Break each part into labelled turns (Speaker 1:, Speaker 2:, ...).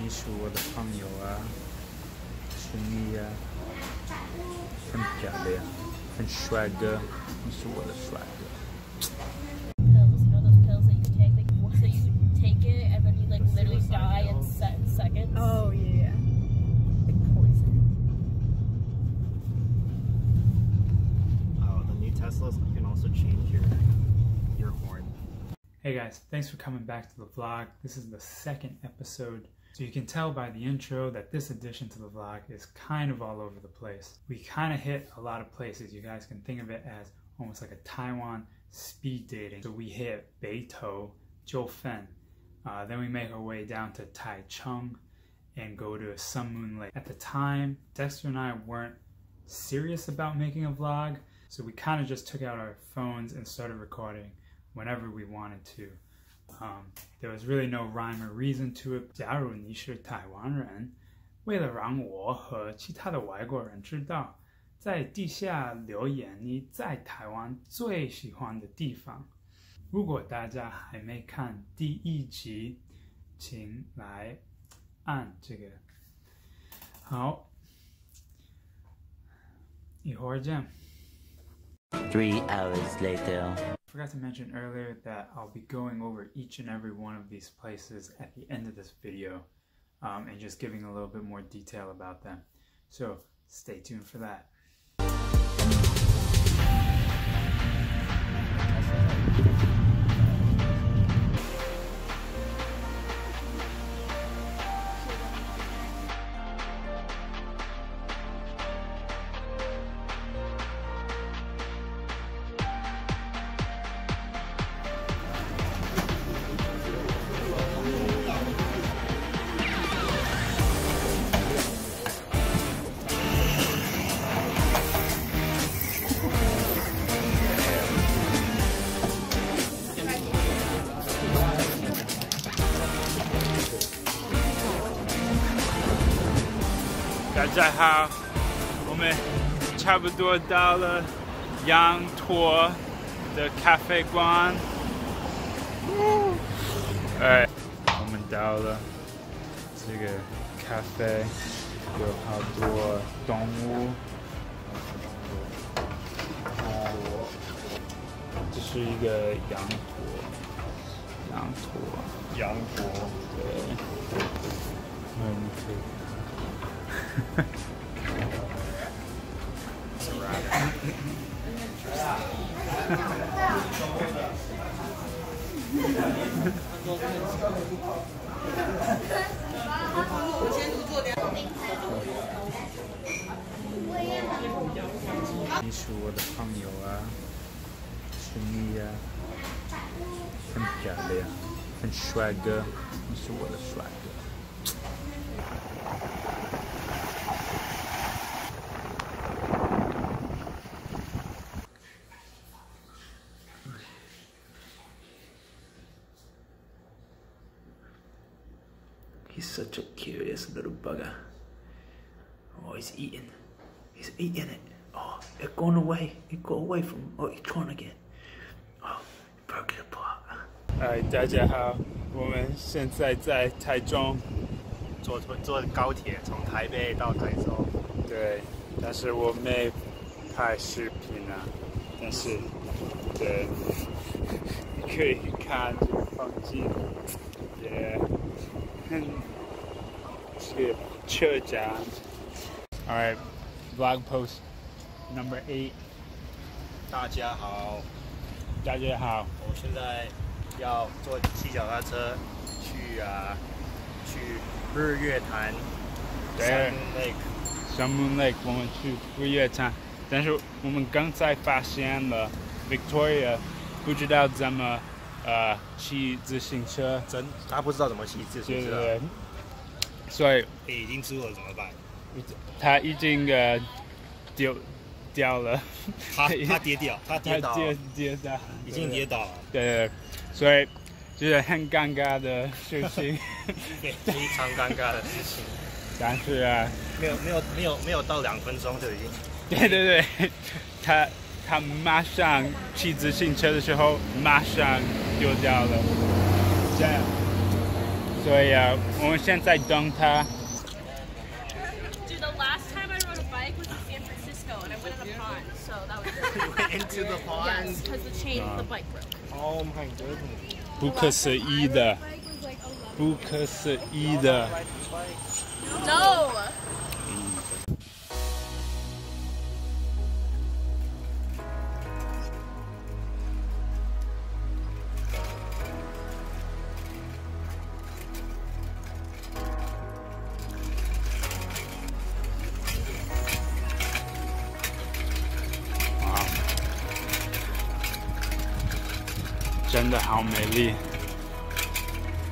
Speaker 1: 你是我的朋友啊，是你啊，很漂亮，很帅哥，你是我的帅哥。
Speaker 2: Pills, you know those pills that you take, so you take it and then you literally die in seconds.
Speaker 3: Oh yeah.
Speaker 2: Like poison.
Speaker 4: Oh, the new Teslas, you can also change your horn.
Speaker 1: Hey guys, thanks for coming back to the vlog. This is the second episode. So you can tell by the intro that this addition to the vlog is kind of all over the place. We kind of hit a lot of places. You guys can think of it as almost like a Taiwan speed dating. So we hit Beitou, Jiufen, then we make our way down to Taichung and go to Sun Moon Lake. At the time, Dexter and I weren't serious about making a vlog, so we kind of just took out our phones and started recording whenever we wanted to. There was really no rhyme or reason to it. 假如你是台湾人，为了让我和其他的外国人知道，在底下留言你在台湾最喜欢的地方。如果大家还没看第一集，请来按这个。好，一会儿见。
Speaker 5: 3 hours later.
Speaker 1: I forgot to mention earlier that I'll be going over each and every one of these places at the end of this video and just giving a little bit more detail about them. So stay tuned for that.大家好，我们差不多到了羊驼的咖啡馆。哎，我们到了这个咖啡，有好多动物。这是一个羊驼，对，你可以。你是我的朋友啊，是你啊，很漂亮，很帅哥，你是我的帅哥。He's such a curious little bugger. Oh, he's eating. He's eating it. Oh, it's gone away. It got away from him. Oh, he's trying again. Oh, broke it apart. 大家好，我们现在在台中，
Speaker 4: 坐高铁从台北到台中。
Speaker 1: 对，但是我没拍视频啊，但是对，你可以看这个风景，也很是车站。All right, vlog post number 8.
Speaker 4: 大家好，
Speaker 1: 大家好，
Speaker 4: 我现在要骑脚踏车去日月潭。
Speaker 1: 对 Sun Moon Lake， 我们去日月潭，但是我们刚才发现了 Victoria 不知道怎么骑自行车，
Speaker 4: 他不知道怎么骑自行车，
Speaker 1: 对，所以
Speaker 4: 已经输了怎么办？
Speaker 1: 他已经掉了，
Speaker 4: 他跌倒，
Speaker 1: 跌倒，
Speaker 4: 已经跌倒了。
Speaker 1: 对，所以就是很尴尬的事情，
Speaker 4: 非常尴尬的事情。
Speaker 1: 但是啊，
Speaker 4: 没有到2分钟就已经。
Speaker 1: 对，他马上骑自行车的时候马上丢掉了，这样，所以我们现在等他。
Speaker 2: Dude, the last time I rode a bike was in San Francisco, and I went in a pond, so that was good.
Speaker 4: You went into the pond?
Speaker 2: Yes, because the chain of the bike broke.
Speaker 4: Oh my goodness.
Speaker 1: 不可思议的，不可思议的。
Speaker 2: No!
Speaker 1: Wow. 真的好美丽，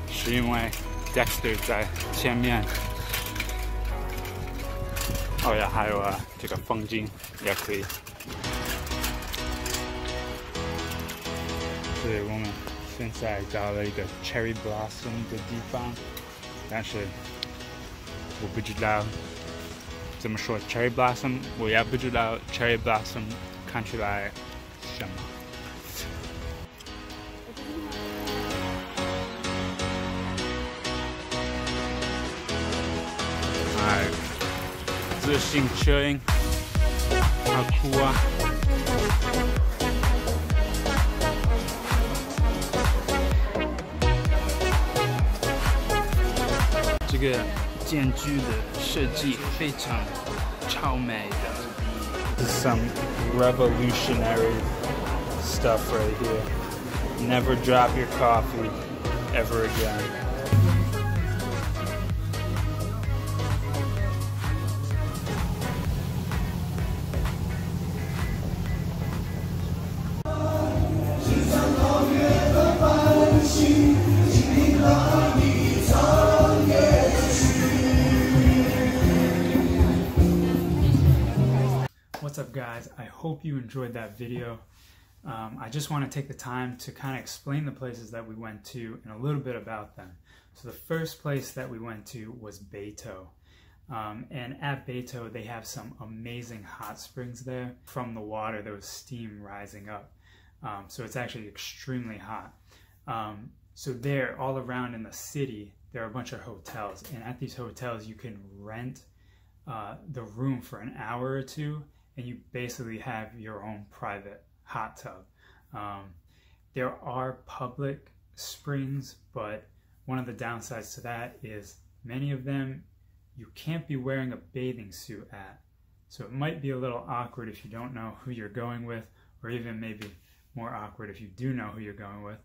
Speaker 1: 是因为 Dexter 在前面。哦呀，还有这个风景也可以。所以我们现在到了一个 Cherry Blossom 的地方，但是我不知道怎么说 Cherry Blossom， 我也不知道 Cherry Blossom 看起来什么。自行车营，好酷啊！这个建筑的设计非常超美的。This is some revolutionary stuff right here. Never drop your coffee ever again. What's up, guys? I hope you enjoyed that video. I just want to take the time to kind of explain the places that we went to and a little bit about them. So the first place that we went to was Beitou. And at Beitou, they have some amazing hot springs there. From the water, there was steam rising up. So it's actually extremely hot. So there, all around in the city, there are a bunch of hotels. And at these hotels, you can rent the room for an hour or two, and you basically have your own private hot tub. There are public springs, but one of the downsides to that is many of them you can't be wearing a bathing suit at. So it might be a little awkward if you don't know who you're going with, or even maybe more awkward if you do know who you're going with.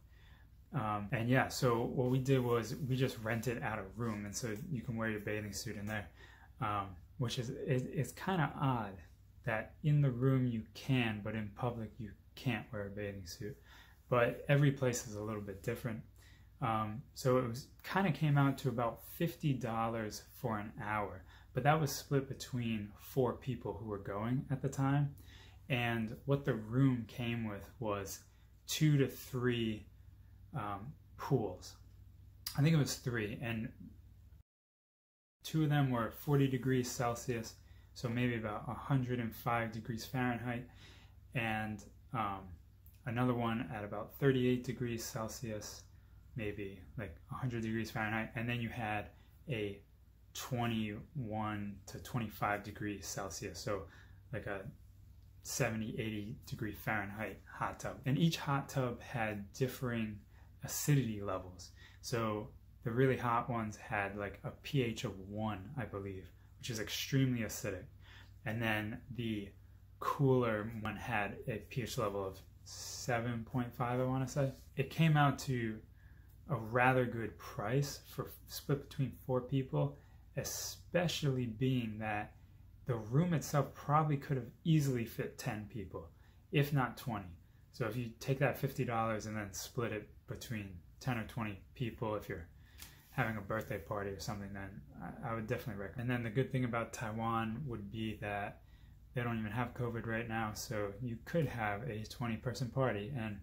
Speaker 1: And yeah, so what we did was we just rented out a room, and so you can wear your bathing suit in there, which is it's kind of odd that in the room you can, but in public you can't wear a bathing suit. But every place is a little bit different. So it was kind of came out to about $50 for an hour, but that was split between 4 people who were going at the time. And what the room came with was 2 to 3 pools. I think it was 3, and 2 of them were 40 degrees Celsius, so maybe about 105 degrees Fahrenheit, and another one at about 38 degrees Celsius, maybe like 100 degrees Fahrenheit, and then you had a 21 to 25 degrees Celsius, so like a 70, 80 degree Fahrenheit hot tub. And each hot tub had differing acidity levels. So the really hot ones had like a pH of 1, I believe, which is extremely acidic. And then the cooler one had a pH level of 7.5, I want to say. It came out to a rather good price for split between 4 people, especially being that the room itself probably could have easily fit 10 people, if not 20. So if you take that $50 and then split it between 10 or 20 people, if you're having a birthday party or something, then I would definitely recommend. And then the good thing about Taiwan would be that they don't even have COVID right now, so you could have a 20-person party and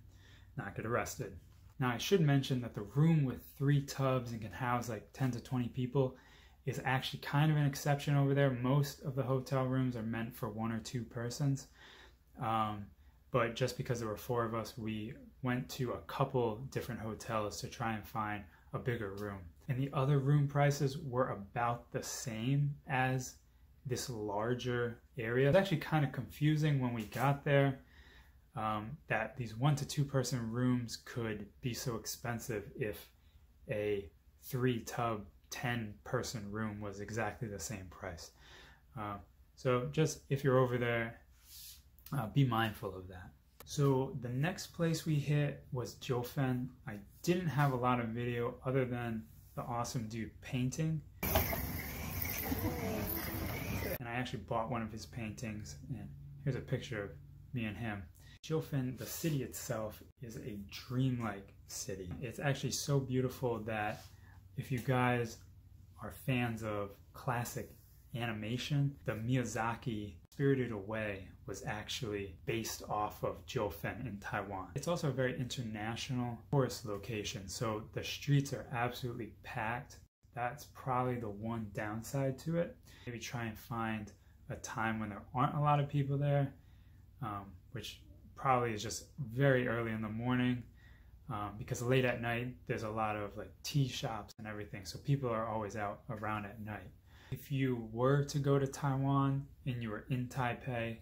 Speaker 1: not get arrested. Now I should mention that the room with 3 tubs and can house like 10 to 20 people is actually kind of an exception over there. Most of the hotel rooms are meant for 1 or 2 persons. But just because there were 4 of us, we went to a couple different hotels to try and find a bigger room. and the other room prices were about the same as this larger area. It was actually kind of confusing when we got there, that these 1 to 2 person rooms could be so expensive if a 3-tub 10 person room was exactly the same price. So just if you're over there, be mindful of that. So the next place we hit was Jiufen. I didn't have a lot of video other than the awesome dude painting. And I actually bought one of his paintings, and here's a picture of me and him. Jiufen, the city itself, is a dreamlike city. It's actually so beautiful that if you guys are fans of classic animation, the Miyazaki Spirited Away was actually based off of Jiufen in Taiwan. It's also a very international tourist location, so the streets are absolutely packed. That's probably the one downside to it. Maybe try and find a time when there aren't a lot of people there, which probably is just very early in the morning, because late at night there's a lot of like tea shops and everything, so people are always out around at night. If you were to go to Taiwan and you were in Taipei,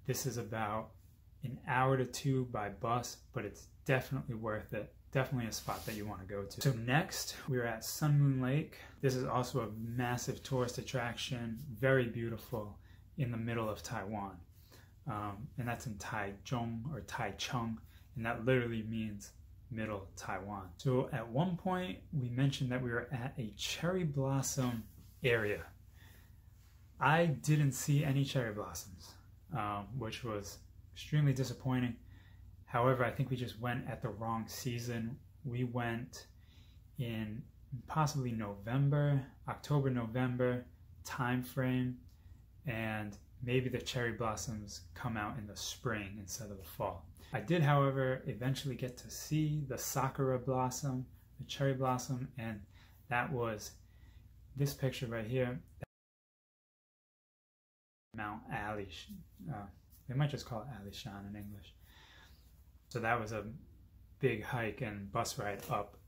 Speaker 1: this is about an hour to 2 by bus, but it's definitely worth it. Definitely a spot that you want to go to. So next, we're at Sun Moon Lake. This is also a massive tourist attraction, very beautiful, in the middle of Taiwan. And that's in Taichung or Taichung, and that literally means middle Taiwan. So at one point, we mentioned that we were at a cherry blossom area. I didn't see any cherry blossoms, which was extremely disappointing. However, I think we just went at the wrong season. We went in possibly November, October, November time frame, and maybe the cherry blossoms come out in the spring instead of the fall. I did, however, eventually get to see the sakura blossom, the cherry blossom, and that was this picture right here. Mount Alishan. They might just call it Alishan in English. So that was a big hike and bus ride up,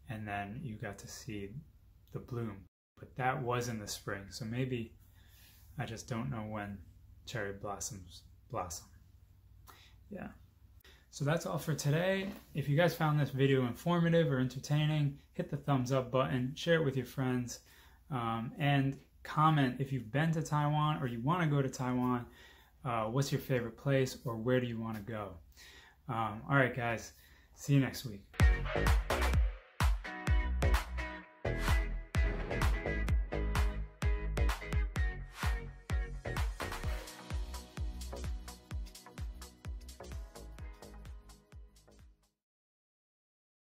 Speaker 1: and then you got to see the bloom. But that was in the spring, so maybe I just don't know when cherry blossoms blossom. Yeah. So that's all for today. If you guys found this video informative or entertaining, hit the thumbs up button, share it with your friends, and comment if you've been to Taiwan or you want to go to Taiwan. What's your favorite place, or where do you want to go? All right, guys. See you next week.